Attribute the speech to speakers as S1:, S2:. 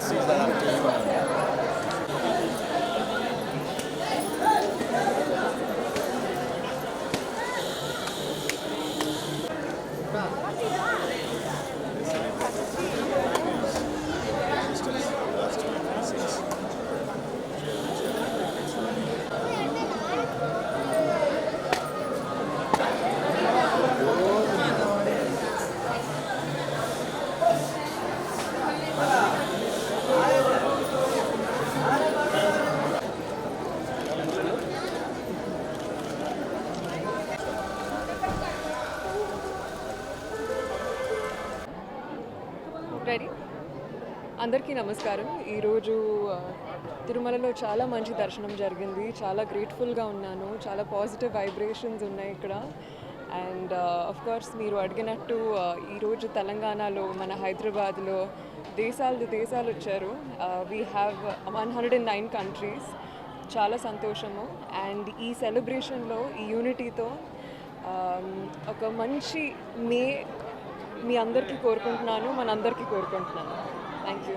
S1: sees that after you.
S2: Ready అందరికీ నమస్కారం. ఈరోజు తిరుమలలో చాలా మంచి దర్శనం జరిగింది. చాలా గ్రేట్ఫుల్గా ఉన్నాను. చాలా పాజిటివ్ వైబ్రేషన్స్ ఉన్నాయి ఇక్కడ. అండ్ ఆఫ్ కోర్స్ మీరు అడిగినట్టు ఈరోజు తెలంగాణలో మన హైదరాబాద్లో దేశాలు వచ్చారు. We have 109 countries. చాలా సంతోషము. అండ్ ఈ సెలబ్రేషన్లో ఈ యూనిటీతో ఒక మంచి మీ అందరికీ కోరుకుంటున్నాను, మనందరికీ కోరుకుంటున్నాను. Thank you.